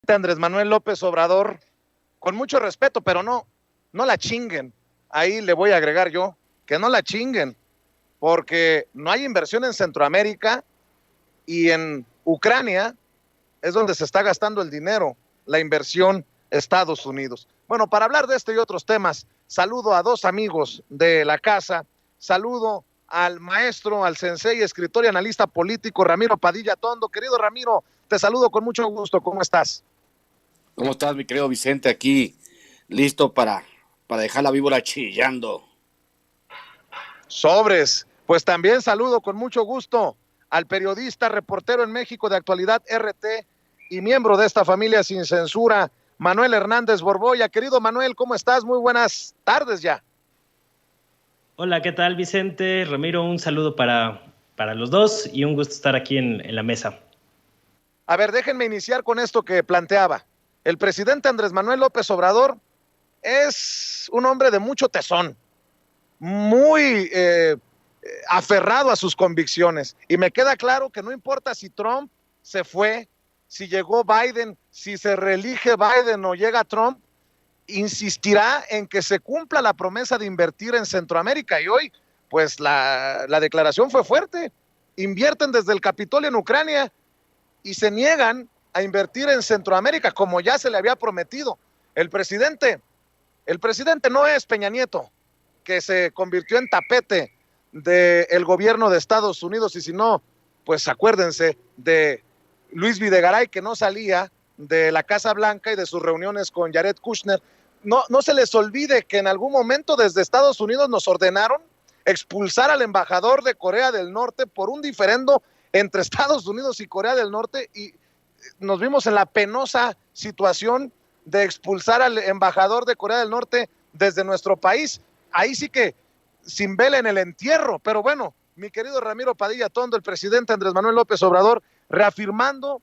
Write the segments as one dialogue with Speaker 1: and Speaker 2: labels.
Speaker 1: presidente Andrés Manuel López Obrador, con mucho respeto, pero no la chinguen. Ahí le voy a agregar yo, que no la chinguen, porque no hay inversión en Centroamérica y en Ucrania es donde se está gastando el dinero, la inversión Estados Unidos. Bueno, para hablar de este y otros temas, saludo a dos amigos de la casa, saludo al maestro, al sensei, escritor y analista político Ramiro Padilla Tondo. Querido Ramiro, te saludo con mucho gusto, ¿cómo estás?
Speaker 2: ¿Cómo estás, mi querido Vicente? Aquí listo para dejar la víbora chillando.
Speaker 1: Sobres, pues también saludo con mucho gusto al periodista, reportero en México de Actualidad RT y miembro de esta familia sin censura, Manuel Hernández Borboya. Querido Manuel, ¿cómo estás? Muy buenas tardes ya.
Speaker 3: Hola, ¿qué tal, Vicente? Ramiro, un saludo para los dos y un gusto estar aquí en la mesa.
Speaker 1: A ver, déjenme iniciar con esto que planteaba. El presidente Andrés Manuel López Obrador es un hombre de mucho tesón, muy aferrado a sus convicciones. Y me queda claro que no importa si Trump se fue, si llegó Biden, si se reelige Biden o llega Trump, insistirá en que se cumpla la promesa de invertir en Centroamérica. Y hoy, pues la declaración fue fuerte. Invierten desde el Capitolio en Ucrania y se niegan a invertir en Centroamérica como ya se le había prometido. El presidente no es Peña Nieto, que se convirtió en tapete del gobierno de Estados Unidos, y si no, pues acuérdense de Luis Videgaray, que no salía de la Casa Blanca y de sus reuniones con Jared Kushner. No se les olvide que en algún momento desde Estados Unidos nos ordenaron expulsar al embajador de Corea del Norte por un diferendo entre Estados Unidos y Corea del Norte, y nos vimos en la penosa situación de expulsar al embajador de Corea del Norte desde nuestro país. Ahí sí que sin vela en el entierro, pero bueno, mi querido Ramiro Padilla Tondo, el presidente Andrés Manuel López Obrador, reafirmando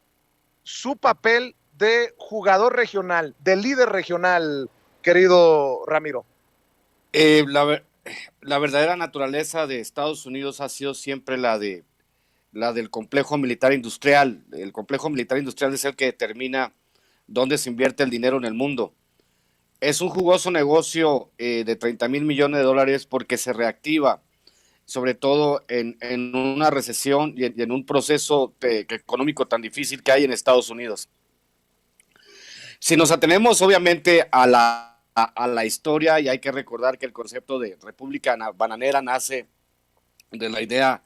Speaker 1: su papel de jugador regional, de líder regional, querido Ramiro.
Speaker 2: Eh, la, la verdadera naturaleza de Estados Unidos ha sido siempre la del complejo militar industrial. El complejo militar industrial es el que determina dónde se invierte el dinero en el mundo. Es un jugoso negocio de 30,000 millones de dólares porque se reactiva, sobre todo en una recesión y en un proceso económico tan difícil que hay en Estados Unidos. Si nos atenemos obviamente a la historia, y hay que recordar que el concepto de república bananera nace de la idea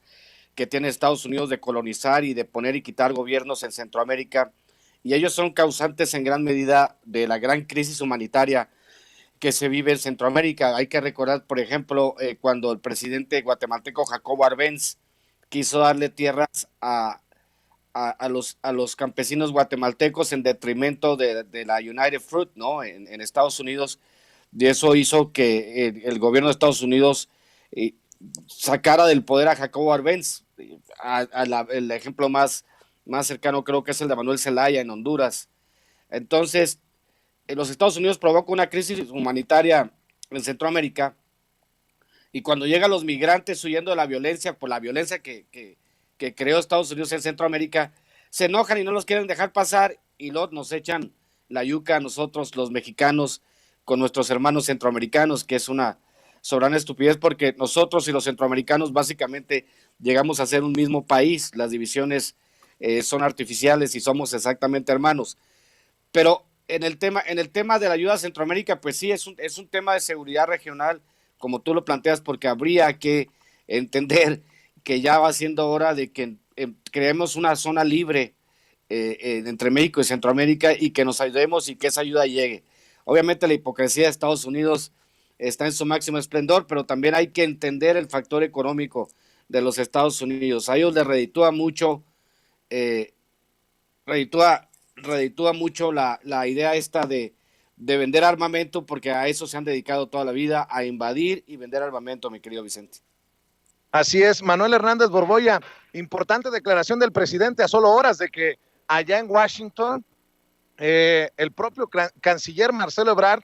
Speaker 2: que tiene Estados Unidos de colonizar y de poner y quitar gobiernos en Centroamérica, y ellos son causantes en gran medida de la gran crisis humanitaria que se vive en Centroamérica. Hay que recordar, por ejemplo, cuando el presidente guatemalteco Jacobo Arbenz quiso darle tierras a los campesinos guatemaltecos en detrimento de la United Fruit, ¿no? En Estados Unidos, y eso hizo que el gobierno de Estados Unidos eh, sacara del poder a Jacobo Arbenz. El ejemplo más cercano creo que es el de Manuel Zelaya en Honduras. Entonces, los Estados Unidos provoca una crisis humanitaria en Centroamérica, y cuando llegan los migrantes huyendo de la violencia, por la violencia que creó Estados Unidos en Centroamérica, se enojan y no los quieren dejar pasar, y luego nos echan la yuca a nosotros, los mexicanos, con nuestros hermanos centroamericanos, que es una soberana estupidez, porque nosotros y los centroamericanos básicamente llegamos a ser un mismo país. Las divisiones son artificiales y somos exactamente hermanos. Pero en el tema de la ayuda a Centroamérica, pues sí, es un tema de seguridad regional, como tú lo planteas, porque habría que entender que ya va siendo hora de que creemos una zona libre entre México y Centroamérica, y que nos ayudemos y que esa ayuda llegue. Obviamente la hipocresía de Estados Unidos está en su máximo esplendor, pero también hay que entender el factor económico de los Estados Unidos. A ellos les reditúa mucho, eh, reditúa mucho la idea esta de vender armamento, porque a eso se han dedicado toda la vida, a invadir y vender armamento, mi querido Vicente.
Speaker 1: Así es, Manuel Hernández Borboya, importante declaración del presidente a solo horas de que allá en Washington el propio canciller Marcelo Ebrard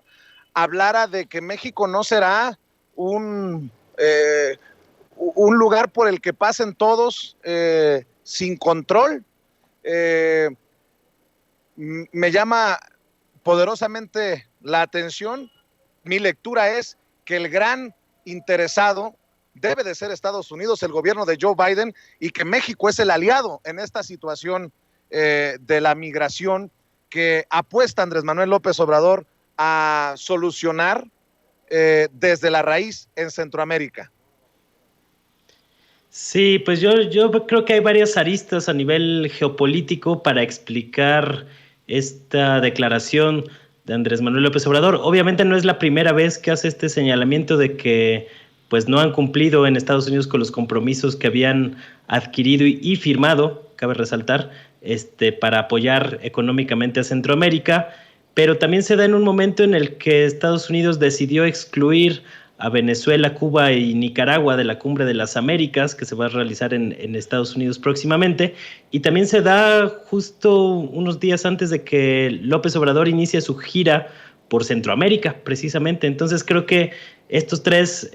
Speaker 1: hablara de que México no será un lugar por el que pasen todos sin control. me llama poderosamente la atención. Mi lectura es que el gran interesado debe de ser Estados Unidos, el gobierno de Joe Biden, y que México es el aliado en esta situación de la migración que apuesta Andrés Manuel López Obrador a solucionar desde la raíz en Centroamérica.
Speaker 3: Sí, pues yo creo que hay varias aristas a nivel geopolítico para explicar esta declaración de Andrés Manuel López Obrador. Obviamente no es la primera vez que hace este señalamiento de que pues no han cumplido en Estados Unidos con los compromisos que habían adquirido y firmado, cabe resaltar, para apoyar económicamente a Centroamérica, pero también se da en un momento en el que Estados Unidos decidió excluir a Venezuela, Cuba y Nicaragua de la Cumbre de las Américas, que se va a realizar en Estados Unidos próximamente, y también se da justo unos días antes de que López Obrador inicie su gira por Centroamérica, precisamente. Entonces creo que estos tres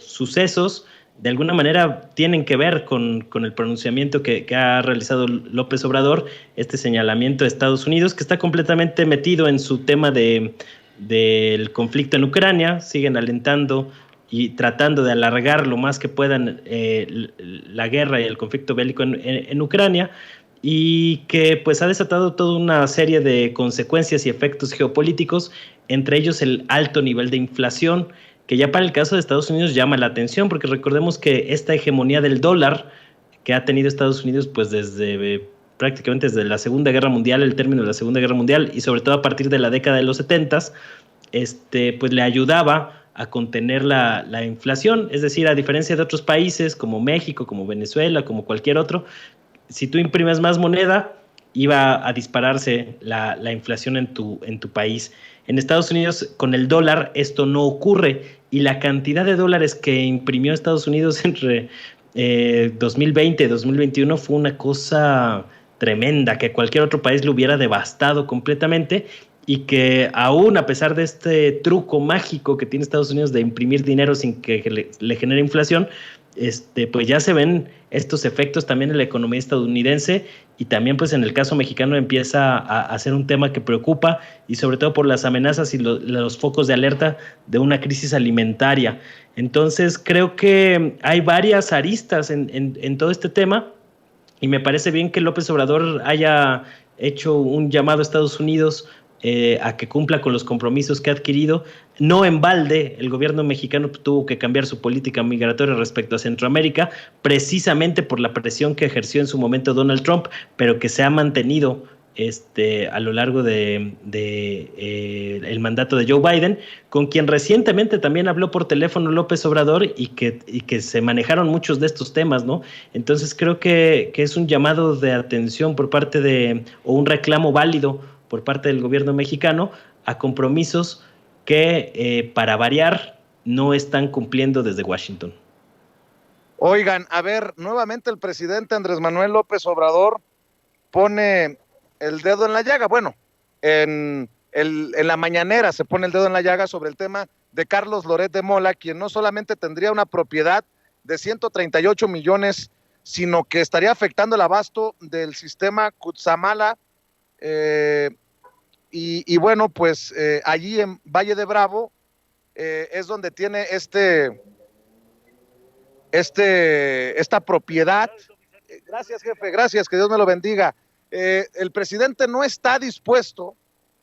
Speaker 3: sucesos de alguna manera tienen que ver con el pronunciamiento que ha realizado López Obrador, este señalamiento de Estados Unidos, que está completamente metido en su tema del conflicto en Ucrania. Siguen alentando y tratando de alargar lo más que puedan la guerra y el conflicto bélico en Ucrania, y que pues ha desatado toda una serie de consecuencias y efectos geopolíticos, entre ellos el alto nivel de inflación, que ya para el caso de Estados Unidos llama la atención, porque recordemos que esta hegemonía del dólar que ha tenido Estados Unidos pues desde prácticamente desde la Segunda Guerra Mundial, el término de la Segunda Guerra Mundial, y sobre todo a partir de la década de los 70s, pues le ayudaba a contener la inflación. Es decir, a diferencia de otros países como México, como Venezuela, como cualquier otro, si tú imprimes más moneda, iba a dispararse la inflación en tu país. En Estados Unidos, con el dólar, esto no ocurre, y la cantidad de dólares que imprimió Estados Unidos entre 2020 y 2021 fue una cosa tremenda, que cualquier otro país lo hubiera devastado completamente, y que aún a pesar de este truco mágico que tiene Estados Unidos de imprimir dinero sin que le genere inflación, pues ya se ven estos efectos también en la economía estadounidense, y también pues en el caso mexicano empieza a ser un tema que preocupa, y sobre todo por las amenazas y los focos de alerta de una crisis alimentaria. Entonces creo que hay varias aristas en todo este tema, y me parece bien que López Obrador haya hecho un llamado a Estados Unidos a que cumpla con los compromisos que ha adquirido. No en balde, el gobierno mexicano tuvo que cambiar su política migratoria respecto a Centroamérica, precisamente por la presión que ejerció en su momento Donald Trump, pero que se ha mantenido a lo largo de el mandato de Joe Biden, con quien recientemente también habló por teléfono López Obrador, y que se manejaron muchos de estos temas, ¿no? Entonces creo que es un llamado de atención por parte o un reclamo válido por parte del gobierno mexicano a compromisos que, para variar, no están cumpliendo desde Washington.
Speaker 1: Oigan, a ver, nuevamente el presidente Andrés Manuel López Obrador pone el dedo en la llaga. Bueno, en la mañanera se pone el dedo en la llaga sobre el tema de Carlos Loret de Mola, quien no solamente tendría una propiedad de 138 millones, sino que estaría afectando el abasto del sistema Cutzamala. Y bueno, pues allí en Valle de Bravo es donde tiene esta propiedad. Gracias, jefe, gracias, que Dios me lo bendiga. El presidente no está dispuesto,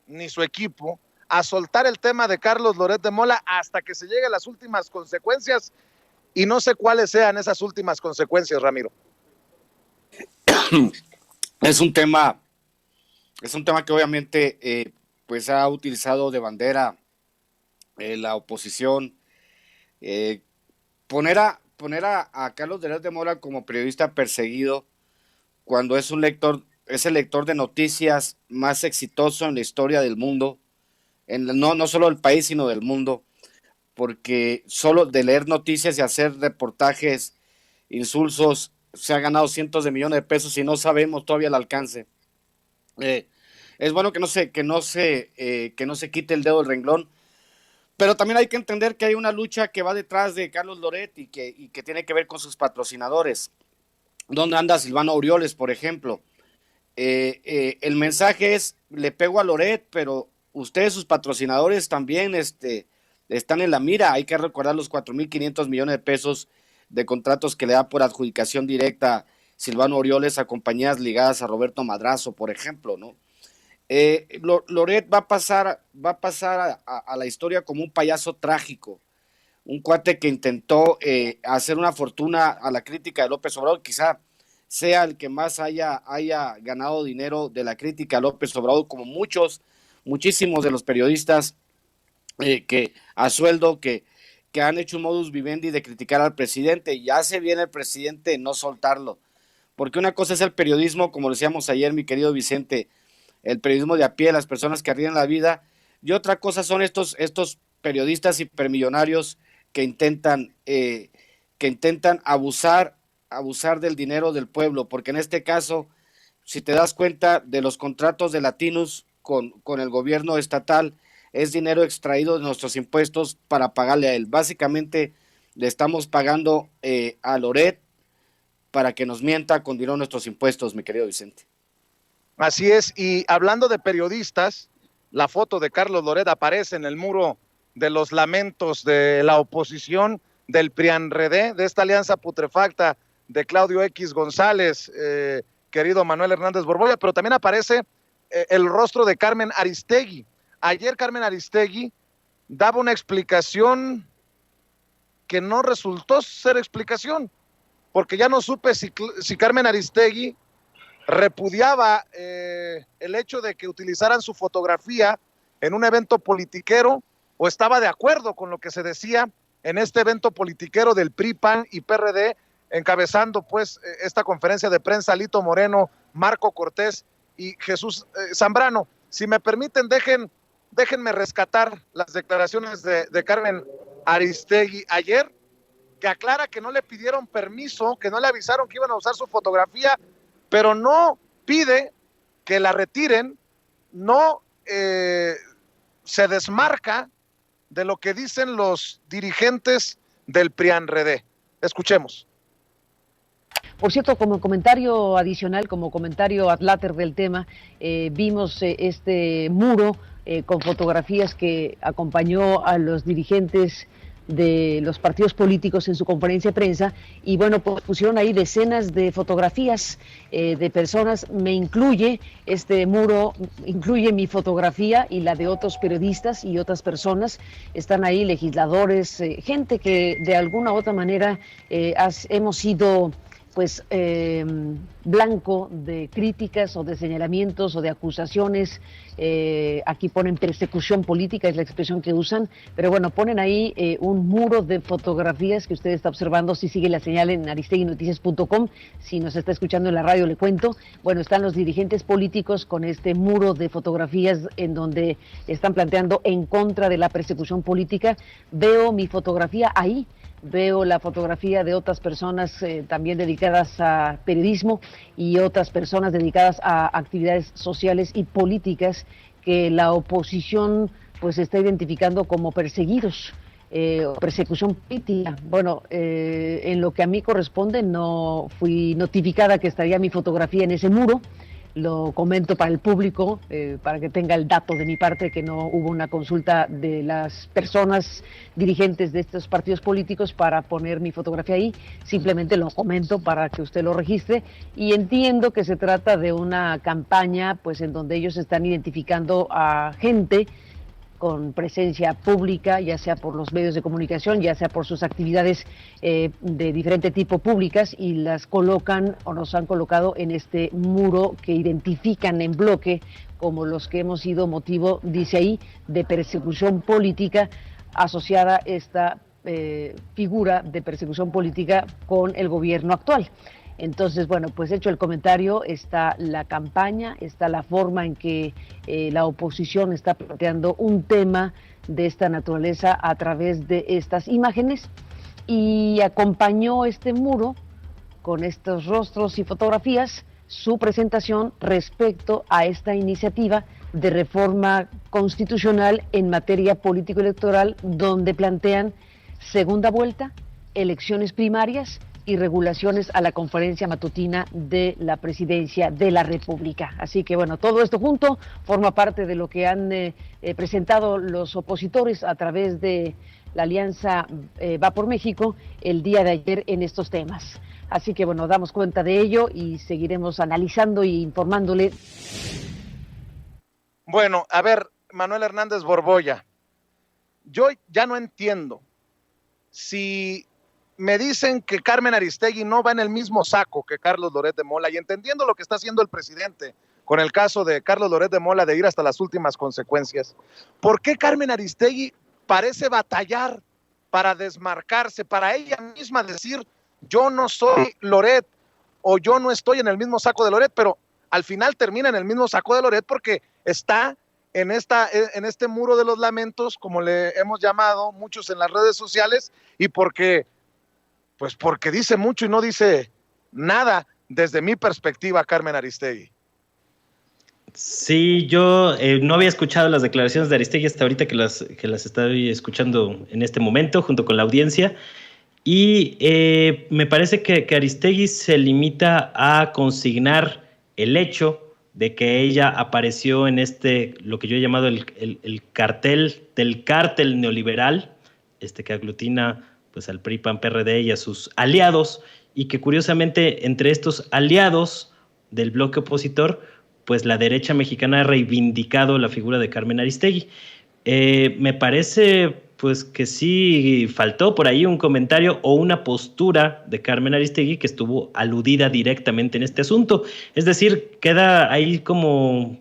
Speaker 1: ni su equipo, a soltar el tema de Carlos Loret de Mola hasta que se llegue a las últimas consecuencias, y no sé cuáles sean esas últimas consecuencias, Ramiro.
Speaker 2: Es un tema que obviamente pues ha utilizado de bandera la oposición. Poner a Carlos Loret de Mola como periodista perseguido cuando es el lector de noticias más exitoso en la historia del mundo, no solo del país, sino del mundo, porque solo de leer noticias y hacer reportajes insulsos se ha ganado cientos de millones de pesos y no sabemos todavía el alcance. Es bueno que no se quite el dedo del renglón, pero también hay que entender que hay una lucha que va detrás de Carlos Loret y que tiene que ver con sus patrocinadores. ¿Dónde anda Silvano Aureoles, por ejemplo? El mensaje es, le pego a Loret, pero ustedes, sus patrocinadores, también están en la mira. Hay que recordar los 4.500 millones de pesos de contratos que le da por adjudicación directa Silvano Orioles a compañías ligadas a Roberto Madrazo, por ejemplo, ¿no? Loret va a pasar a la historia como un payaso trágico, un cuate que intentó hacer una fortuna a la crítica de López Obrador, quizá sea el que más haya ganado dinero de la crítica a López Obrador, como muchísimos de los periodistas que a sueldo que han hecho un modus vivendi de criticar al presidente, y hace bien el presidente no soltarlo, porque una cosa es el periodismo, como decíamos ayer, mi querido Vicente, el periodismo de a pie, las personas que arriesgan la vida, y otra cosa son estos periodistas hipermillonarios que intentan abusar del dinero del pueblo, porque en este caso, si te das cuenta de los contratos de Latinus con el gobierno estatal, es dinero extraído de nuestros impuestos para pagarle a él. Básicamente le estamos pagando a Loret para que nos mienta con dinero de nuestros impuestos, mi querido Vicente.
Speaker 1: Así es, y hablando de periodistas, la foto de Carlos Loret aparece en el muro de los lamentos de la oposición del PRIAN-RD, de esta alianza putrefacta de Claudio X González, querido Manuel Hernández Borbolla, pero también aparece el rostro de Carmen Aristegui. Ayer Carmen Aristegui daba una explicación que no resultó ser explicación, porque ya no supe si Carmen Aristegui repudiaba el hecho de que utilizaran su fotografía en un evento politiquero o estaba de acuerdo con lo que se decía en este evento politiquero del PRI, PAN y PRD, encabezando pues esta conferencia de prensa Lito Moreno, Marco Cortés y Jesús Zambrano. Si me permiten, déjenme rescatar las declaraciones de Carmen Aristegui ayer, que aclara que no le pidieron permiso, que no le avisaron que iban a usar su fotografía, pero no pide que la retiren, no se desmarca de lo que dicen los dirigentes del PRIAN-RD. Escuchemos.
Speaker 4: Por cierto, como comentario adicional, como comentario ad later del tema, vimos este muro con fotografías que acompañó a los dirigentes de los partidos políticos en su conferencia de prensa, y bueno, pues pusieron ahí decenas de fotografías de personas, me incluye, este muro incluye mi fotografía y la de otros periodistas y otras personas, están ahí legisladores, gente que de alguna u otra manera hemos sido pues blanco de críticas o de señalamientos o de acusaciones. Aquí ponen persecución política, es la expresión que usan, pero bueno, ponen ahí un muro de fotografías que usted está observando, si sigue la señal en aristeguinoticias.com, si nos está escuchando en la radio le cuento, bueno, están los dirigentes políticos con este muro de fotografías en donde están planteando en contra de la persecución política. Veo mi fotografía ahí, veo la fotografía de otras personas también dedicadas a periodismo y otras personas dedicadas a actividades sociales y políticas que la oposición pues está identificando como perseguidos, persecución política. Bueno, en lo que a mí corresponde, no fui notificada que estaría mi fotografía en ese muro. Lo comento para el público, para que tenga el dato de mi parte, que no hubo una consulta de las personas dirigentes de estos partidos políticos para poner mi fotografía ahí, simplemente lo comento para que usted lo registre, y entiendo que se trata de una campaña pues en donde ellos están identificando a gente con presencia pública, ya sea por los medios de comunicación, ya sea por sus actividades de diferente tipo públicas, y las colocan o nos han colocado en este muro que identifican en bloque como los que hemos sido motivo, dice ahí, de persecución política, asociada esta figura de persecución política con el gobierno actual. Entonces, bueno, pues hecho el comentario, está la campaña, está la forma en que la oposición está planteando un tema de esta naturaleza a través de estas imágenes, y acompañó este muro con estos rostros y fotografías su presentación respecto a esta iniciativa de reforma constitucional en materia político-electoral, donde plantean segunda vuelta, elecciones primarias y regulaciones a la conferencia matutina de la Presidencia de la República. Así que bueno, todo esto junto forma parte de lo que han presentado los opositores a través de la alianza Va por México el día de ayer en estos temas. Así que bueno, damos cuenta de ello y seguiremos analizando y informándole.
Speaker 1: Bueno, a ver, Manuel Hernández Borbolla, yo ya no entiendo si me dicen que Carmen Aristegui no va en el mismo saco que Carlos Loret de Mola, y entendiendo lo que está haciendo el presidente con el caso de Carlos Loret de Mola de ir hasta las últimas consecuencias, ¿por qué Carmen Aristegui parece batallar para desmarcarse, para ella misma decir yo no soy Loret o yo no estoy en el mismo saco de Loret, pero al final termina en el mismo saco de Loret porque está en este muro de los lamentos, como le hemos llamado muchos en las redes sociales, y porque dice mucho y no dice nada desde mi perspectiva, Carmen Aristegui.
Speaker 3: Sí, yo no había escuchado las declaraciones de Aristegui hasta ahorita que las estoy escuchando en este momento junto con la audiencia, y me parece que Aristegui se limita a consignar el hecho de que ella apareció en lo que yo he llamado el cartel del cártel neoliberal, que aglutina pues al PRI, PAN, PRD y a sus aliados, y que curiosamente entre estos aliados del bloque opositor, pues la derecha mexicana ha reivindicado la figura de Carmen Aristegui. Me parece pues que sí faltó por ahí un comentario o una postura de Carmen Aristegui que estuvo aludida directamente en este asunto. Es decir, queda ahí como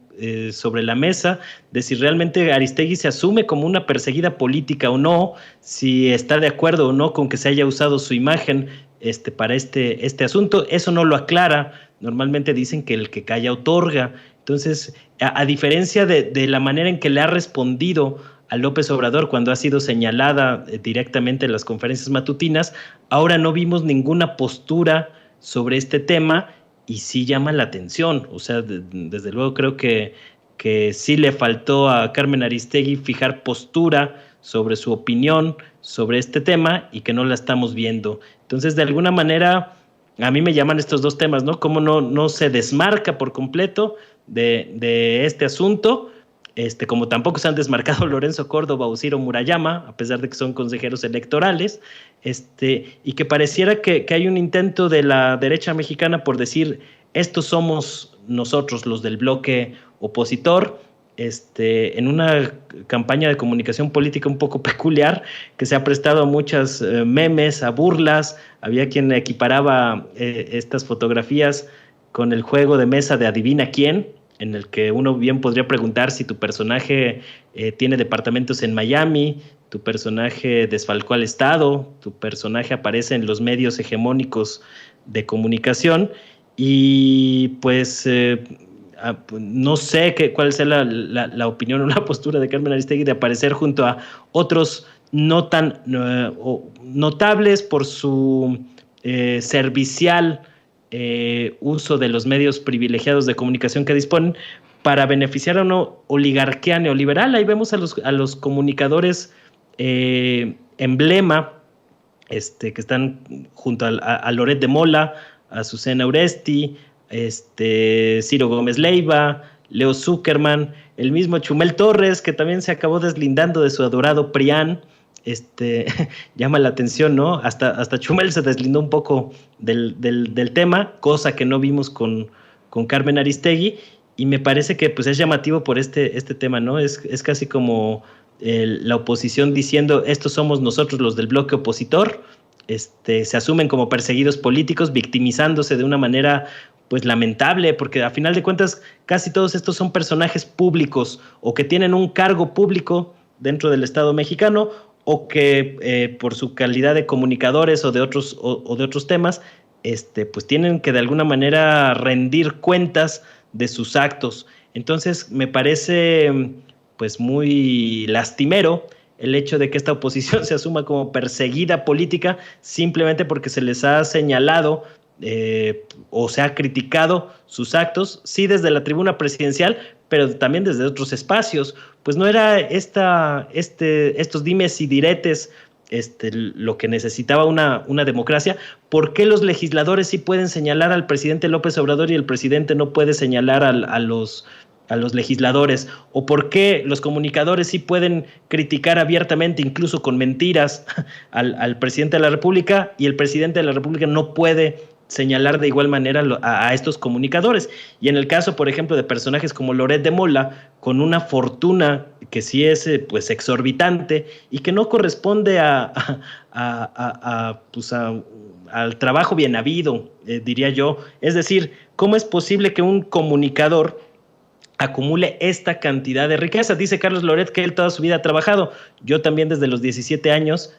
Speaker 3: sobre la mesa de si realmente Aristegui se asume como una perseguida política o no, si está de acuerdo o no con que se haya usado su imagen para este asunto. Eso no lo aclara. Normalmente dicen que el que calla otorga. Entonces, a diferencia de la manera en que le ha respondido a López Obrador cuando ha sido señalada directamente en las conferencias matutinas, ahora no vimos ninguna postura sobre este tema y sí llama la atención. O sea, desde luego creo que sí le faltó a Carmen Aristegui fijar postura sobre su opinión sobre este tema y que no la estamos viendo. Entonces, de alguna manera, a mí me llaman estos dos temas, ¿no? Cómo no se desmarca por completo de este asunto, como tampoco se han desmarcado Lorenzo Córdoba o Ciro Murayama, a pesar de que son consejeros electorales, y que pareciera que hay un intento de la derecha mexicana por decir, estos somos nosotros, los del bloque opositor, en una campaña de comunicación política un poco peculiar, que se ha prestado a muchas memes, a burlas. Había quien equiparaba estas fotografías con el juego de mesa de Adivina Quién, en el que uno bien podría preguntar si tu personaje tiene departamentos en Miami, tu personaje desfalcó al Estado, tu personaje aparece en los medios hegemónicos de comunicación, y pues no sé cuál sea la opinión o la postura de Carmen Aristegui de aparecer junto a otros no tan notables por su servicial uso de los medios privilegiados de comunicación que disponen para beneficiar a una oligarquía neoliberal. Ahí vemos a los comunicadores emblema que están junto a Loret de Mola, a Susana Uresti, Ciro Gómez Leiva, Leo Zuckerman, el mismo Chumel Torres, que también se acabó deslindando de su adorado PRIAN. Llama la atención, ¿no? Hasta Chumel se deslindó un poco del tema, cosa que no vimos con Carmen Aristegui, y me parece que pues es llamativo por este tema, ¿no? Es casi como la oposición diciendo, estos somos nosotros los del bloque opositor, se asumen como perseguidos políticos, victimizándose de una manera pues lamentable, porque a final de cuentas casi todos estos son personajes públicos o que tienen un cargo público dentro del Estado mexicano, o que por su calidad de comunicadores o de otros temas, pues tienen que de alguna manera rendir cuentas de sus actos. Entonces me parece pues muy lastimero el hecho de que esta oposición se asuma como perseguida política simplemente porque se les ha señalado o se ha criticado sus actos, sí desde la tribuna presidencial, pero también desde otros espacios. Pues no era estos dimes y diretes lo que necesitaba una democracia, ¿por qué los legisladores sí pueden señalar al presidente López Obrador y el presidente no puede señalar a los legisladores? ¿O por qué los comunicadores sí pueden criticar abiertamente, incluso con mentiras, al presidente de la República, y el presidente de la República no puede señalar de igual manera a estos comunicadores? Y en el caso, por ejemplo, de personajes como Loret de Mola, con una fortuna que sí es pues exorbitante y que no corresponde al trabajo bien habido, diría yo. Es decir, ¿cómo es posible que un comunicador acumule esta cantidad de riqueza? Dice Carlos Loret que él toda su vida ha trabajado, yo también desde los 17 años,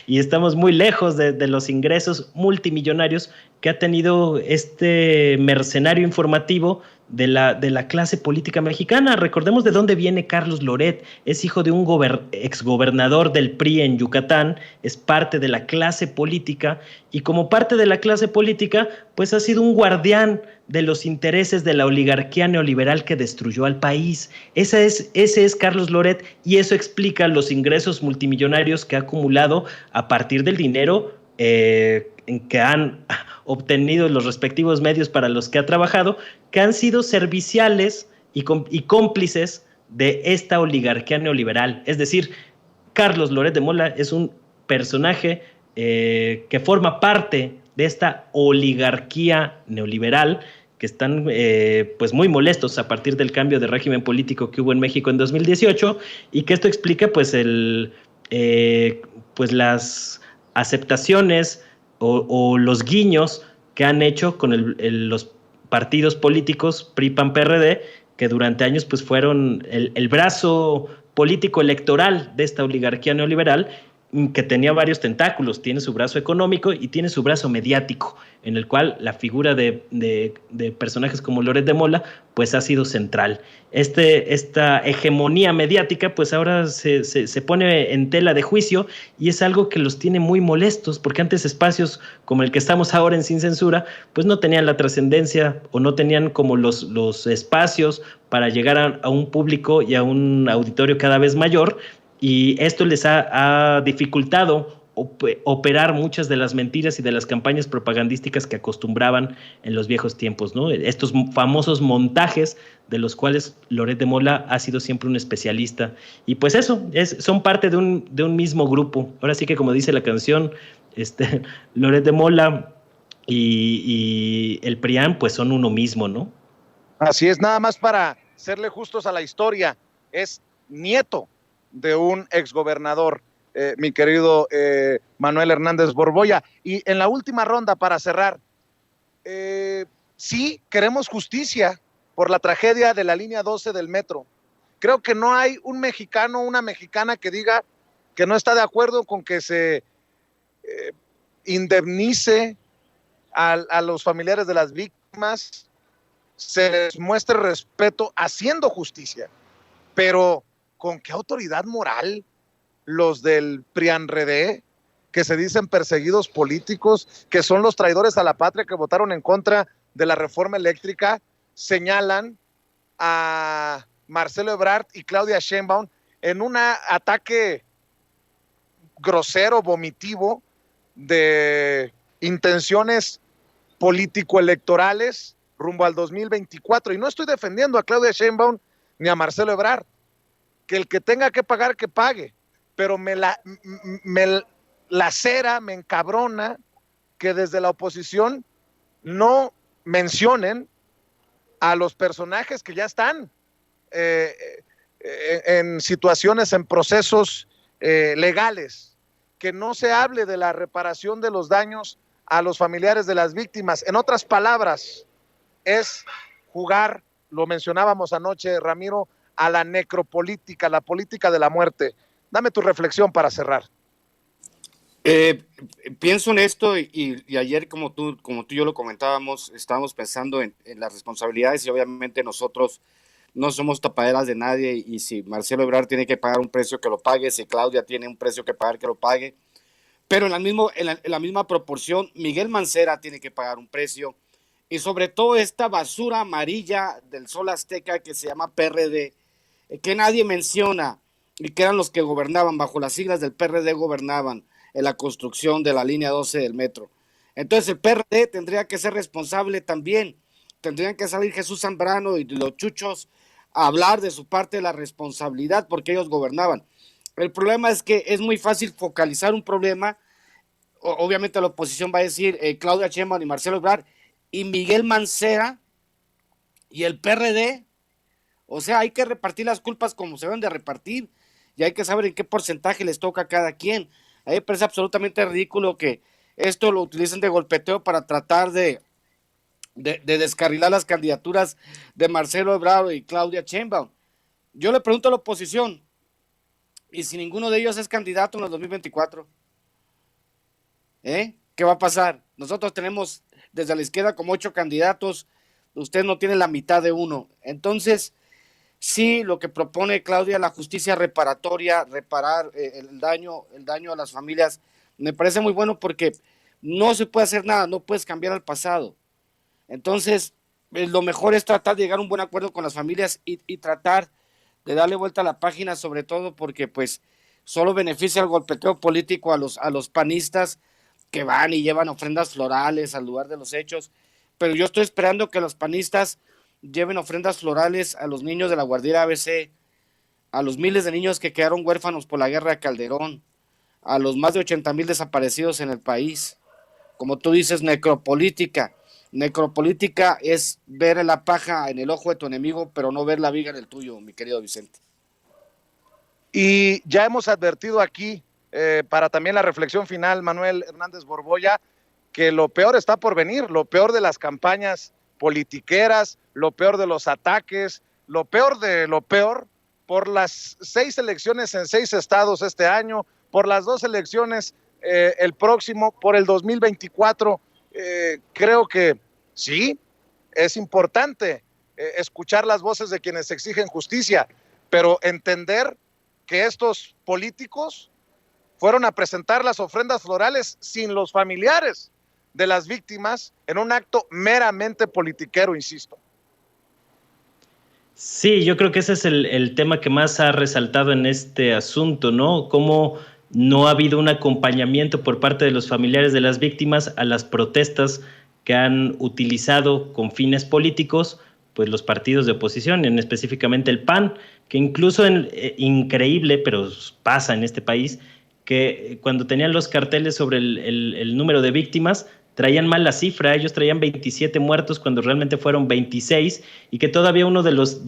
Speaker 3: y estamos muy lejos de los ingresos multimillonarios que ha tenido este mercenario informativo de la clase política mexicana. Recordemos de dónde viene Carlos Loret. Es hijo de un exgobernador del PRI en Yucatán, es parte de la clase política, y como parte de la clase política, pues ha sido un guardián de los intereses de la oligarquía neoliberal que destruyó al país. Ese es Carlos Loret, y eso explica los ingresos multimillonarios que ha acumulado a partir del dinero que han obtenido los respectivos medios para los que ha trabajado, que han sido serviciales y cómplices de esta oligarquía neoliberal. Es decir, Carlos Loret de Mola es un personaje que forma parte de esta oligarquía neoliberal, que están pues muy molestos a partir del cambio de régimen político que hubo en México en 2018, y que esto explica pues pues las aceptaciones o los guiños que han hecho con los partidos políticos PRI, PAN, PRD, que durante años pues fueron el brazo político electoral de esta oligarquía neoliberal, que tenía varios tentáculos. Tiene su brazo económico y tiene su brazo mediático, en el cual la figura de personajes como Loret de Mola pues ha sido central. Esta hegemonía mediática pues ahora se pone en tela de juicio, y es algo que los tiene muy molestos, porque antes espacios como el que estamos ahora en Sin Censura pues no tenían la trascendencia, o no tenían como los espacios para llegar a un público y a un auditorio cada vez mayor, y esto les ha dificultado operar muchas de las mentiras y de las campañas propagandísticas que acostumbraban en los viejos tiempos, ¿no? Estos famosos montajes de los cuales Loret de Mola ha sido siempre un especialista. Y pues eso, son parte de un mismo grupo. Ahora sí que, como dice la canción, Loret de Mola y el PRIAN pues son uno mismo, ¿no?
Speaker 1: Así es, nada más para serle justos a la historia, es nieto de un exgobernador, mi querido Manuel Hernández Borbolla. Y en la última ronda, para cerrar, sí queremos justicia por la tragedia de la línea 12 del metro. Creo que no hay un mexicano, una mexicana que diga que no está de acuerdo con que se indemnice a los familiares de las víctimas, se les muestre respeto haciendo justicia. Pero ¿con qué autoridad moral los del PRIAN-RD, que se dicen perseguidos políticos, que son los traidores a la patria, que votaron en contra de la reforma eléctrica, señalan a Marcelo Ebrard y Claudia Sheinbaum en un ataque grosero, vomitivo, de intenciones político-electorales rumbo al 2024? Y no estoy defendiendo a Claudia Sheinbaum ni a Marcelo Ebrard, que el que tenga que pagar, que pague, pero me lacera, me encabrona que desde la oposición no mencionen a los personajes que ya están en situaciones, en procesos legales, que no se hable de la reparación de los daños a los familiares de las víctimas. En otras palabras, es jugar, lo mencionábamos anoche, Ramiro, a la necropolítica, la política de la muerte. Dame tu reflexión para cerrar.
Speaker 2: Pienso en esto y ayer, como tú y yo lo comentábamos, estábamos pensando en las responsabilidades, y obviamente nosotros no somos tapaderas de nadie, y si Marcelo Ebrard tiene que pagar un precio, que lo pague; si Claudia tiene un precio que pagar, que lo pague. Pero en la misma proporción, Miguel Mancera tiene que pagar un precio, y sobre todo esta basura amarilla del Sol Azteca que se llama PRD, que nadie menciona, y que eran los que gobernaban, bajo las siglas del PRD gobernaban en la construcción de la línea 12 del metro. Entonces el PRD tendría que ser responsable también, tendrían que salir Jesús Zambrano y los chuchos a hablar de su parte de la responsabilidad porque ellos gobernaban. El problema es que es muy fácil focalizar un problema, obviamente la oposición va a decir Claudia Sheinbaum y Marcelo Ebrard y Miguel Mancera y el PRD, o sea, hay que repartir las culpas como se deben de repartir y hay que saber en qué porcentaje les toca a cada quien. A mí me parece absolutamente ridículo que esto lo utilicen de golpeteo para tratar de descarrilar las candidaturas de Marcelo Ebrard y Claudia Sheinbaum. Yo le pregunto a la oposición, ¿y si ninguno de ellos es candidato en el 2024? ¿Qué va a pasar? Nosotros tenemos desde la izquierda como 8 candidatos, usted no tiene la mitad de uno. Entonces, sí, lo que propone Claudia, la justicia reparatoria, reparar el daño a las familias, me parece muy bueno porque no se puede hacer nada, no puedes cambiar al pasado. Entonces, lo mejor es tratar de llegar a un buen acuerdo con las familias y tratar de darle vuelta a la página, sobre todo porque pues solo beneficia el golpeteo político a los panistas que van y llevan ofrendas florales al lugar de los hechos, pero yo estoy esperando que los panistas lleven ofrendas florales a los niños de la guardería ABC, a los miles de niños que quedaron huérfanos por la guerra de Calderón, a los más de 80,000 desaparecidos en el país. Como tú dices, necropolítica. Necropolítica es ver la paja en el ojo de tu enemigo, pero no ver la viga en el tuyo, mi querido Vicente.
Speaker 1: Y ya hemos advertido aquí, para también la reflexión final, Manuel Hernández Borbolla, que lo peor está por venir, lo peor de las campañas politiqueras, lo peor de los ataques, lo peor de lo peor, por las 6 elecciones en 6 estados este año, por las 2 elecciones el próximo, por el 2024, creo que sí, es importante escuchar las voces de quienes exigen justicia, pero entender que estos políticos fueron a presentar las ofrendas florales sin los familiares de las víctimas en un acto meramente politiquero, insisto.
Speaker 3: Sí, yo creo que ese es el tema que más ha resaltado en este asunto, ¿no? Cómo no ha habido un acompañamiento por parte de los familiares de las víctimas a las protestas que han utilizado con fines políticos, pues los partidos de oposición, en específicamente el PAN, que incluso increíble, pero pasa en este país, que cuando tenían los carteles sobre el número de víctimas, traían mal la cifra, ellos traían 27 muertos cuando realmente fueron 26, y que todavía uno de los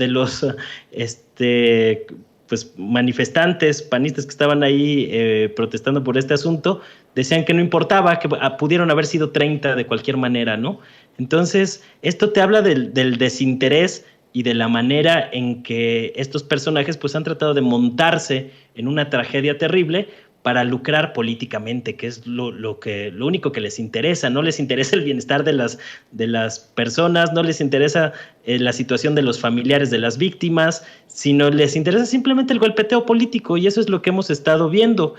Speaker 3: pues manifestantes panistas que estaban ahí protestando por este asunto, decían que no importaba, que pudieron haber sido 30 de cualquier manera, ¿no? Entonces, esto te habla del desinterés y de la manera en que estos personajes pues han tratado de montarse en una tragedia terrible para lucrar políticamente, que es lo único que les interesa. No les interesa el bienestar de las personas, no les interesa la situación de los familiares de las víctimas, sino les interesa simplemente el golpeteo político, y eso es lo que hemos estado viendo.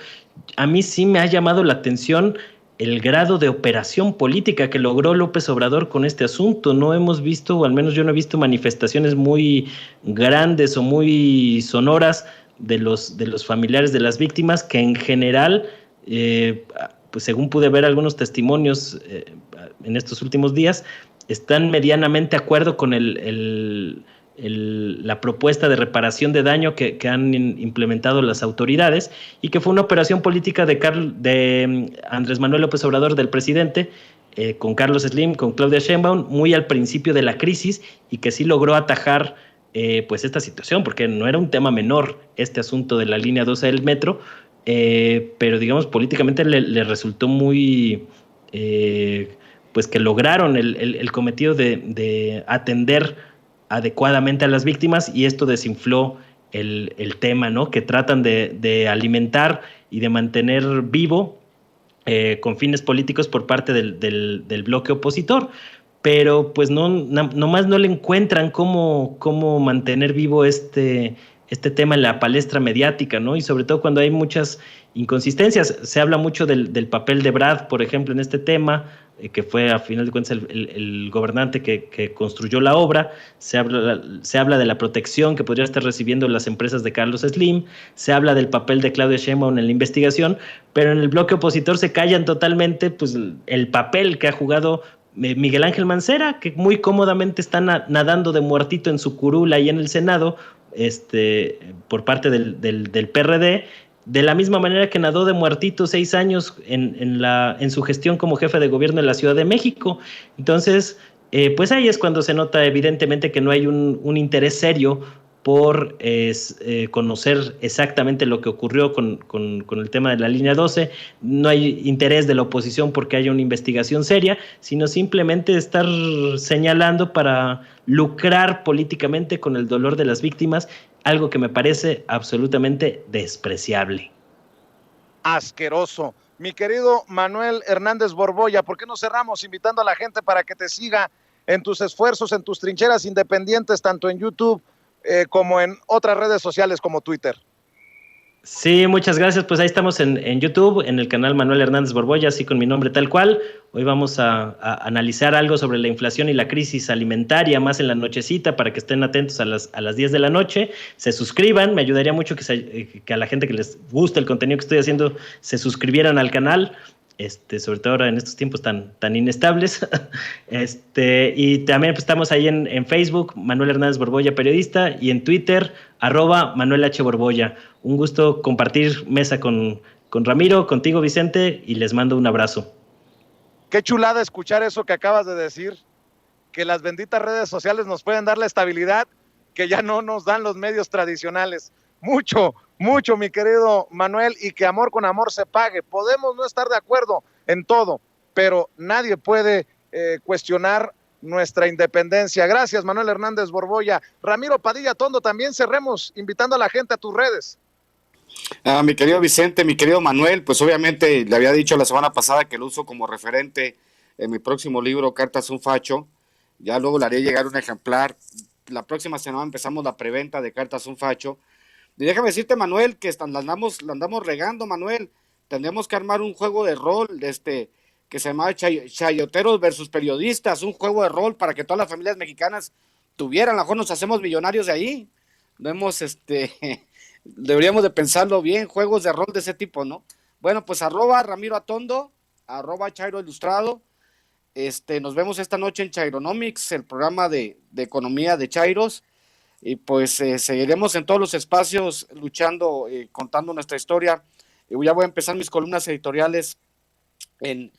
Speaker 3: A mí sí me ha llamado la atención el grado de operación política que logró López Obrador con este asunto. No hemos visto, o al menos yo no he visto, manifestaciones muy grandes o muy sonoras de los familiares de las víctimas, que en general, pues según pude ver algunos testimonios en estos últimos días, están medianamente de acuerdo con la propuesta de reparación de daño que han implementado las autoridades, y que fue una operación política de Andrés Manuel López Obrador, del presidente, con Carlos Slim, con Claudia Sheinbaum, muy al principio de la crisis, y que sí logró atajar pues esta situación, porque no era un tema menor este asunto de la línea 12 del metro, pero digamos políticamente le resultó muy pues que lograron el cometido de atender adecuadamente a las víctimas, y esto desinfló el tema, ¿no? Que tratan de alimentar y de mantener vivo con fines políticos por parte del bloque opositor. Pero pues nomás no le encuentran cómo mantener vivo este tema en la palestra mediática, ¿no? Y sobre todo cuando hay muchas inconsistencias. Se habla mucho del papel de Ebrard, por ejemplo, en este tema, que fue a final de cuentas el gobernante que construyó la obra. Se habla de la protección que podría estar recibiendo las empresas de Carlos Slim, se habla del papel de Claudia Sheinbaum en la investigación, pero en el bloque opositor se callan totalmente pues, el papel que ha jugado Miguel Ángel Mancera, que muy cómodamente está nadando de muertito en su curul ahí en el Senado, por parte del PRD, de la misma manera que nadó de muertito 6 años en su gestión como jefe de gobierno en la Ciudad de México. Entonces, pues ahí es cuando se nota evidentemente que no hay un interés serio por conocer exactamente lo que ocurrió con el tema de la línea 12. No hay interés de la oposición porque haya una investigación seria, sino simplemente estar señalando para lucrar políticamente con el dolor de las víctimas, algo que me parece absolutamente despreciable.
Speaker 1: Asqueroso. Mi querido Manuel Hernández Borboya, ¿por qué no cerramos invitando a la gente para que te siga en tus esfuerzos, en tus trincheras independientes, tanto en YouTube como en otras redes sociales como Twitter?
Speaker 3: Sí, muchas gracias. Pues ahí estamos en YouTube, en el canal Manuel Hernández Borboya, así con mi nombre tal cual. Hoy vamos a analizar algo sobre la inflación y la crisis alimentaria más en la nochecita para que estén atentos a las 10 de la noche. Se suscriban, me ayudaría mucho que a la gente que les gusta el contenido que estoy haciendo se suscribieran al canal. Sobre todo ahora en estos tiempos tan inestables. Y también pues, estamos ahí en Facebook, Manuel Hernández Borboya, periodista, y en Twitter, @Manuel H. Borboya. Un gusto compartir mesa con Ramiro, contigo, Vicente, y les mando un abrazo.
Speaker 1: Qué chulada escuchar eso que acabas de decir, que las benditas redes sociales nos pueden dar la estabilidad que ya no nos dan los medios tradicionales. Mucho, mucho, mi querido Manuel, y que amor con amor se pague. Podemos no estar de acuerdo en todo, pero nadie puede cuestionar nuestra independencia. Gracias, Manuel Hernández Borboya. Ramiro Padilla Tondo, también cerremos invitando a la gente a tus redes.
Speaker 2: Mi querido Vicente, mi querido Manuel, pues obviamente le había dicho la semana pasada que lo uso como referente en mi próximo libro, Cartas a un Facho. Ya luego le haré llegar un ejemplar. La próxima semana empezamos la preventa de Cartas a un Facho. Y déjame decirte, Manuel, que la andamos regando, Manuel. Tendríamos que armar un juego de rol, que se llama Chayoteros versus Periodistas, un juego de rol para que todas las familias mexicanas tuvieran. A lo mejor nos hacemos millonarios de ahí. No hemos, deberíamos de pensarlo bien, juegos de rol de ese tipo, ¿no? Bueno, pues @Ramiro Atondo, @Chairo Ilustrado. Nos vemos esta noche en Chaironomics, el programa de economía de Chairos. Y pues seguiremos en todos los espacios luchando, contando nuestra historia. Y ya voy a empezar mis columnas editoriales en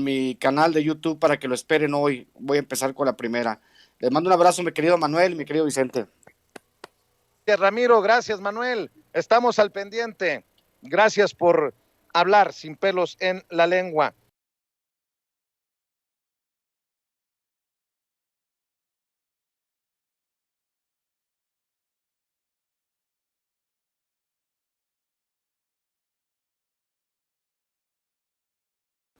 Speaker 2: mi canal de YouTube para que lo esperen hoy. Voy a empezar con la primera. Les mando un abrazo, mi querido Manuel y mi querido Vicente.
Speaker 1: Gracias, Ramiro. Gracias, Manuel. Estamos al pendiente. Gracias por hablar sin pelos en la lengua.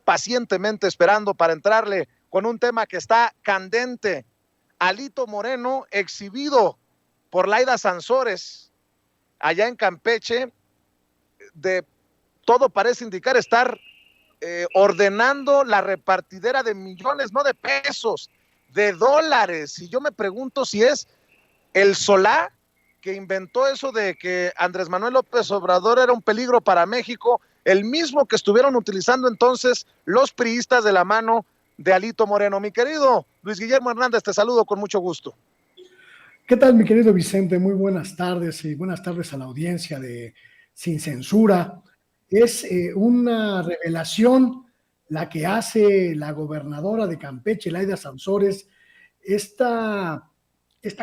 Speaker 1: Pacientemente esperando para entrarle con un tema que está candente. Alito Moreno, exhibido por Laida Sansores, allá en Campeche, de todo parece indicar estar ordenando la repartidera de millones, no de pesos, de dólares. Y yo me pregunto si es el Solá que inventó eso de que Andrés Manuel López Obrador era un peligro para México, el mismo que estuvieron utilizando entonces los priistas de la mano de Alito Moreno. Mi querido Luis Guillermo Hernández, te saludo con mucho gusto.
Speaker 5: ¿Qué tal, mi querido Vicente? Muy buenas tardes y buenas tardes a la audiencia de Sin Censura. Es una revelación la que hace la gobernadora de Campeche, Laida Sansores, esta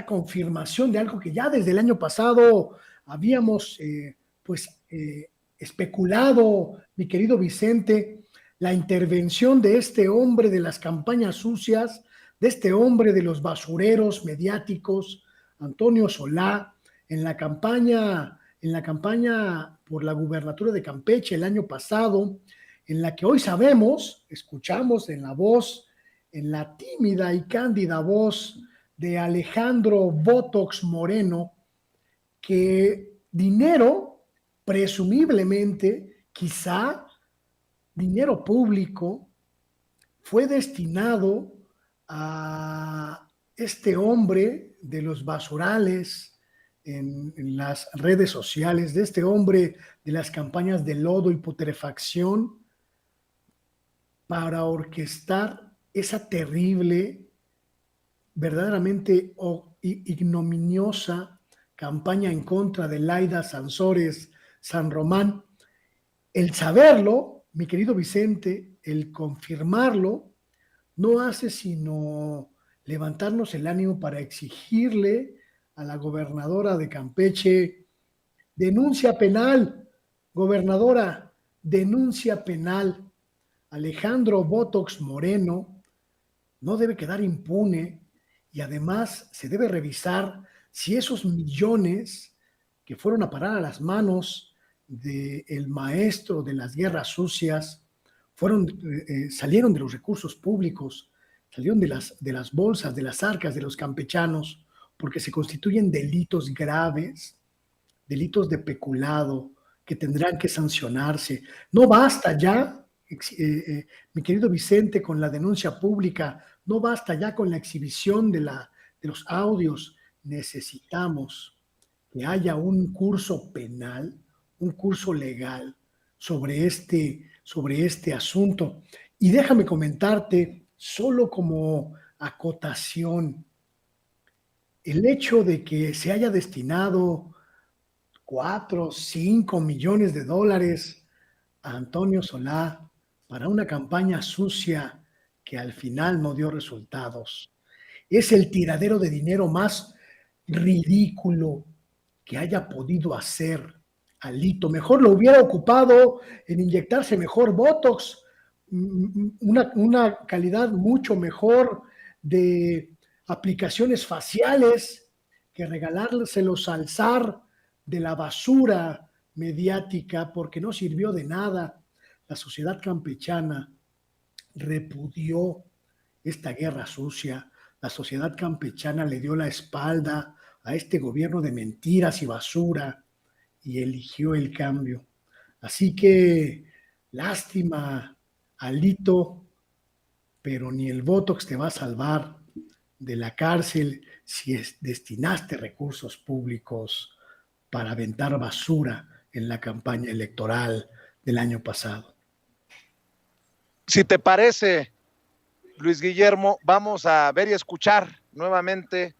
Speaker 5: confirmación de algo que ya desde el año pasado habíamos especulado, mi querido Vicente, la intervención de este hombre de las campañas sucias, de este hombre de los basureros mediáticos, Antonio Solá, en la campaña por la gubernatura de Campeche el año pasado, en la que hoy escuchamos en la tímida y cándida voz de Alejandro Botox Moreno, que dinero, presumiblemente, quizá dinero público, fue destinado a este hombre de los basurales en las redes sociales, de este hombre de las campañas de lodo y putrefacción, para orquestar esa terrible, verdaderamente ignominiosa campaña en contra de Laida Sansores San Román. El saberlo, mi querido Vicente, el confirmarlo, no hace sino levantarnos el ánimo para exigirle a la gobernadora de Campeche: denuncia penal, gobernadora, denuncia penal. Alejandro Botox Moreno no debe quedar impune, y además se debe revisar si esos millones que fueron a parar a las manos del maestro de las guerras sucias salieron de los recursos públicos, salieron de las bolsas, de las arcas de los campechanos, porque se constituyen delitos graves, delitos de peculado que tendrán que sancionarse. No basta ya, mi querido Vicente, con la denuncia pública, no basta ya con la exhibición de los audios. Necesitamos que haya un curso penal, un curso legal sobre este asunto. Y déjame comentarte, solo como acotación, el hecho de que se haya destinado 4, 5 millones de dólares a Antonio Solá para una campaña sucia que al final no dio resultados, es el tiradero de dinero más ridículo que haya podido hacer Alito. Mejor lo hubiera ocupado en inyectarse mejor Botox, una calidad mucho mejor de aplicaciones faciales, que regalárselos al zar de la basura mediática, porque no sirvió de nada. La sociedad campechana repudió esta guerra sucia. La sociedad campechana le dio la espalda a este gobierno de mentiras y basura y eligió el cambio. Así que lástima, Alito, pero ni el Botox te va a salvar de la cárcel si destinaste recursos públicos para aventar basura en la campaña electoral del año pasado.
Speaker 1: Si te parece, Luis Guillermo, vamos a ver y escuchar nuevamente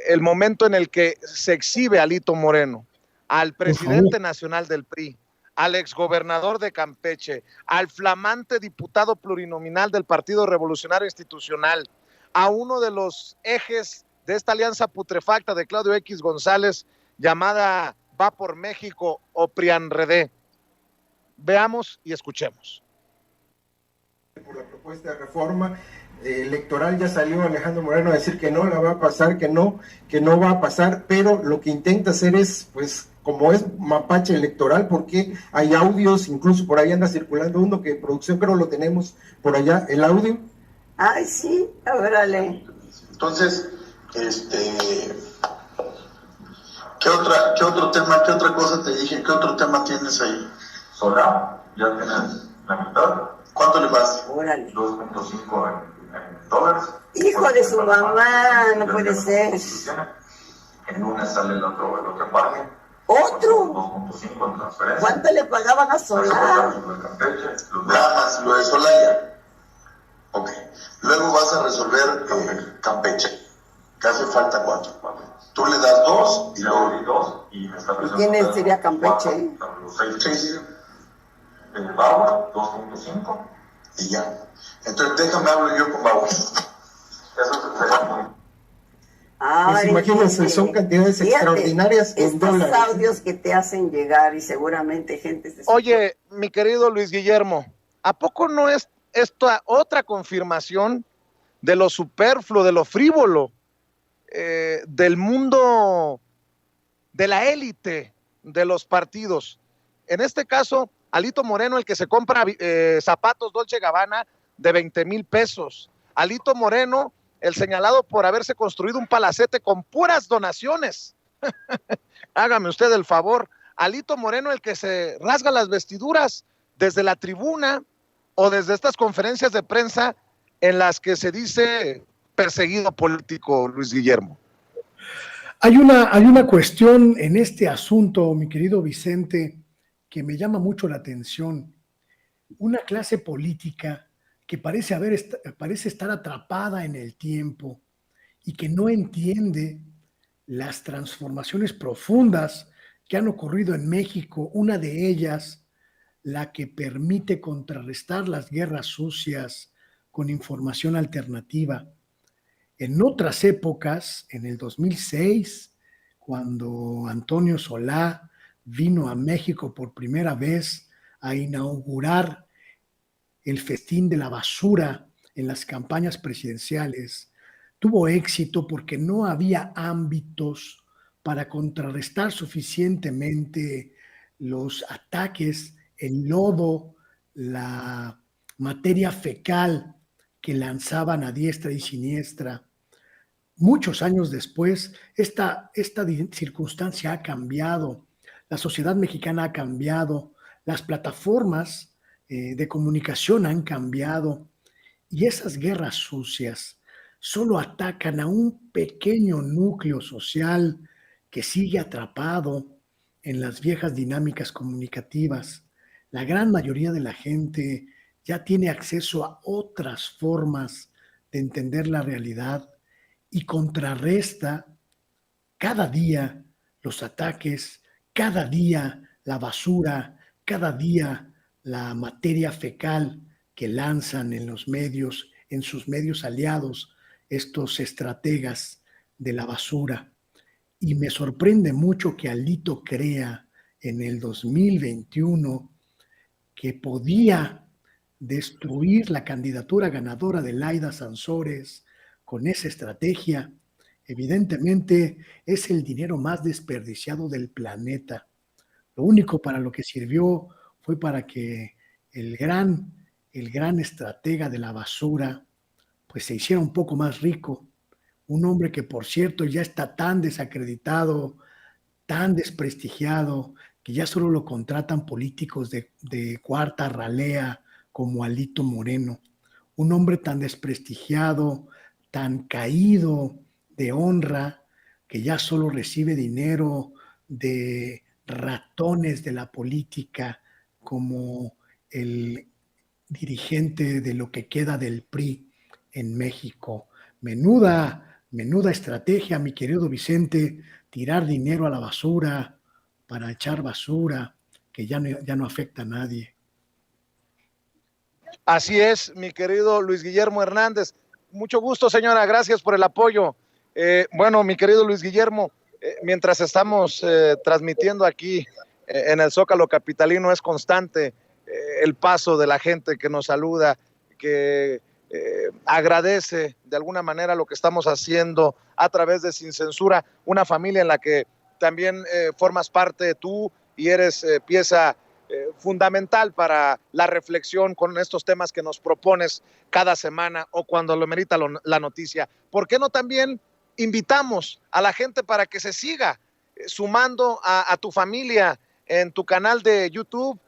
Speaker 1: el momento en el que se exhibe a Alito Moreno, al presidente nacional del PRI, al exgobernador de Campeche, al flamante diputado plurinominal del Partido Revolucionario Institucional, a uno de los ejes de esta alianza putrefacta de Claudio X González llamada Va por México o PRIANREDE. Veamos y escuchemos.
Speaker 6: Por la propuesta de reforma electoral ya salió Alejandro Moreno a decir que no la va a pasar, que no va a pasar, pero lo que intenta hacer es, pues, como es mapache electoral, porque hay audios, incluso por ahí anda circulando uno que producción creo lo tenemos por allá, el audio.
Speaker 7: Ay, sí, órale.
Speaker 8: Entonces, ¿qué otro tema, qué otra cosa te dije? ¿Qué otro tema tienes ahí?
Speaker 9: Solar, ya tienes la mitad.
Speaker 8: ¿Cuánto le vas?
Speaker 7: Órale.
Speaker 9: 2.5 en dólares.
Speaker 7: Hijo de su mamá, no puede ser.
Speaker 9: En una sale el otro parte.
Speaker 7: ¿Otro?
Speaker 9: 2.5 en transferencia.
Speaker 7: ¿Cuánto le pagaban a Solar?
Speaker 8: Nada más, lo de Solaya. Ok. Luego vas a resolver Campeche. ¿Qué hace falta? 4. Tú le das 2 y luego
Speaker 9: 2 y me está
Speaker 7: presentando. ¿Quién sería Campeche?
Speaker 9: Los 6. El Bauer, 2.5.
Speaker 8: Y ya. Entonces déjame hablar yo con Bauer.
Speaker 9: Eso sería muy...
Speaker 6: Pues imagínense, son cantidades extraordinarias en dólares.
Speaker 7: Estos audios que te hacen llegar y seguramente gente...
Speaker 1: Oye, mi querido Luis Guillermo, ¿a poco no es esta otra confirmación de lo superfluo, de lo frívolo, del mundo, de la élite de los partidos? En este caso, Alito Moreno, el que se compra zapatos Dolce Gabbana de 20,000 pesos. Alito Moreno, el señalado por haberse construido un palacete con puras donaciones. Hágame usted el favor. Alito Moreno, el que se rasga las vestiduras desde la tribuna o desde estas conferencias de prensa en las que se dice perseguido político, Luis Guillermo?
Speaker 5: Hay una cuestión en este asunto, mi querido Vicente, que me llama mucho la atención. Una clase política que parece estar atrapada en el tiempo y que no entiende las transformaciones profundas que han ocurrido en México, una de ellas, la que permite contrarrestar las guerras sucias con información alternativa. En otras épocas, en el 2006, cuando Antonio Solá vino a México por primera vez a inaugurar el festín de la basura en las campañas presidenciales, tuvo éxito porque no había ámbitos para contrarrestar suficientemente los ataques, el lodo, la materia fecal que lanzaban a diestra y siniestra. Muchos años después, esta circunstancia ha cambiado, la sociedad mexicana ha cambiado, las plataformas de comunicación han cambiado y esas guerras sucias solo atacan a un pequeño núcleo social que sigue atrapado en las viejas dinámicas comunicativas. La gran mayoría de la gente ya tiene acceso a otras formas de entender la realidad y contrarresta cada día los ataques, cada día la basura, cada día la materia fecal que lanzan en los medios, en sus medios aliados, estos estrategas de la basura. Y me sorprende mucho que Alito crea en el 2021 que podía destruir la candidatura ganadora de Laida Sansores con esa estrategia. Evidentemente es el dinero más desperdiciado del planeta. Lo único para lo que sirvió fue para que el gran estratega de la basura pues se hiciera un poco más rico. Un hombre que, por cierto, ya está tan desacreditado, tan desprestigiado, que ya solo lo contratan políticos de cuarta ralea como Alito Moreno. Un hombre tan desprestigiado, tan caído de honra, que ya solo recibe dinero de ratones de la política como el dirigente de lo que queda del PRI en México. Menuda estrategia, mi querido Vicente, tirar dinero a la basura para echar basura que ya no afecta a nadie.
Speaker 1: Así es, mi querido Luis Guillermo Hernández. Mucho gusto, señora, gracias por el apoyo. Bueno, mi querido Luis Guillermo, mientras estamos transmitiendo aquí en el Zócalo capitalino, es constante el paso de la gente que nos saluda, que agradece de alguna manera lo que estamos haciendo a través de Sin Censura, una familia en la que también formas parte tú y eres pieza fundamental para la reflexión con estos temas que nos propones cada semana o cuando lo merita la noticia. ¿Por qué no también invitamos a la gente para que se siga sumando a tu familia en tu canal de YouTube,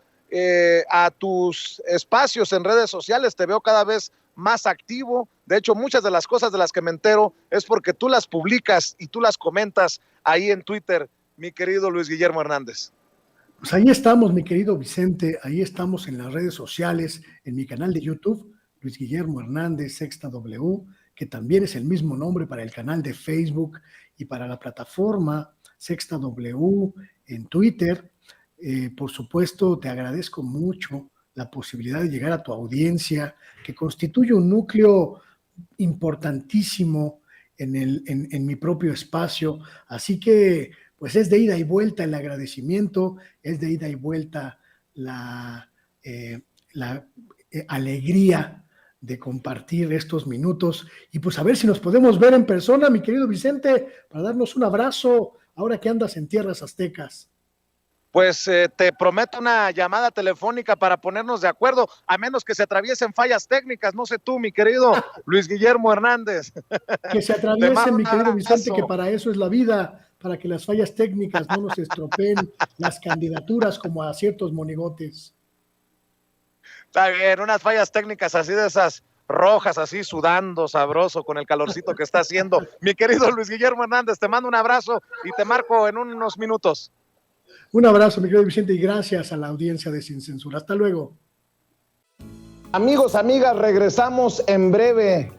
Speaker 1: a tus espacios en redes sociales? Te veo cada vez más activo. De hecho, muchas de las cosas de las que me entero es porque tú las publicas y tú las comentas ahí en Twitter, mi querido Luis Guillermo Hernández.
Speaker 5: Pues ahí estamos, mi querido Vicente, ahí estamos en las redes sociales, en mi canal de YouTube, Luis Guillermo Hernández, Sexta W, que también es el mismo nombre para el canal de Facebook y para la plataforma Sexta W en Twitter. Por supuesto, te agradezco mucho la posibilidad de llegar a tu audiencia, que constituye un núcleo importantísimo en mi propio espacio. Así que, pues es de ida y vuelta el agradecimiento, es de ida y vuelta la alegría de compartir estos minutos y pues a ver si nos podemos ver en persona, mi querido Vicente, para darnos un abrazo ahora que andas en tierras aztecas.
Speaker 1: Pues te prometo una llamada telefónica para ponernos de acuerdo, a menos que se atraviesen fallas técnicas, no sé tú, mi querido Luis Guillermo Hernández.
Speaker 5: Que se atraviesen, mi querido Vicente, que para eso es la vida, para que las fallas técnicas no nos estropeen las candidaturas como a ciertos monigotes.
Speaker 1: Está bien, unas fallas técnicas así de esas rojas, así sudando, sabroso, con el calorcito que está haciendo. Mi querido Luis Guillermo Hernández, te mando un abrazo y te marco en unos minutos.
Speaker 5: Un abrazo, mi querido Vicente, y gracias a la audiencia de Sin Censura. Hasta luego.
Speaker 1: Amigos, amigas, regresamos en breve,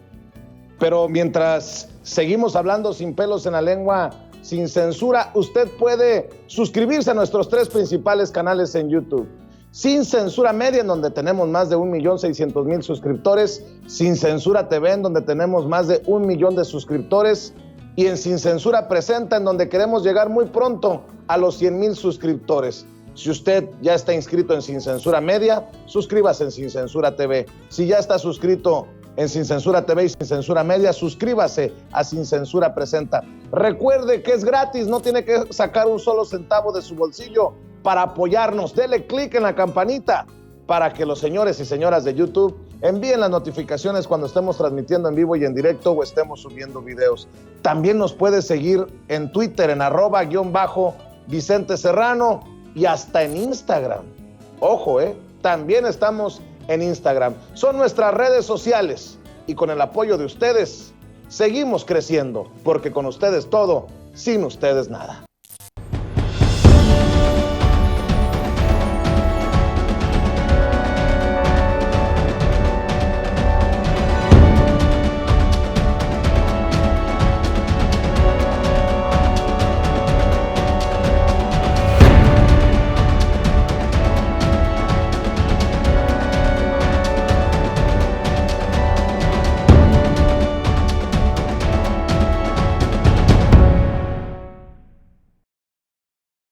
Speaker 1: pero mientras seguimos hablando sin pelos en la lengua, sin censura, usted puede suscribirse a nuestros 3 principales canales en YouTube. Sin Censura Media, en donde tenemos más de 1.600.000 suscriptores, Sin Censura TV, en donde tenemos más de 1 millón de suscriptores, y en Sin Censura Presenta, en donde queremos llegar muy pronto a los 100,000 suscriptores. Si usted ya está inscrito en Sin Censura Media, suscríbase en Sin Censura TV. Si ya está suscrito en Sin Censura TV y Sin Censura Media, suscríbase a Sin Censura Presenta. Recuerde que es gratis, no tiene que sacar un solo centavo de su bolsillo para apoyarnos. Dele clic en la campanita para que los señores y señoras de YouTube envíen las notificaciones cuando estemos transmitiendo en vivo y en directo o estemos subiendo videos. También nos puede seguir en Twitter en @Vicente Serrano y hasta en Instagram. Ojo, también estamos en Instagram. Son nuestras redes sociales y con el apoyo de ustedes seguimos creciendo, porque con ustedes todo, sin ustedes nada.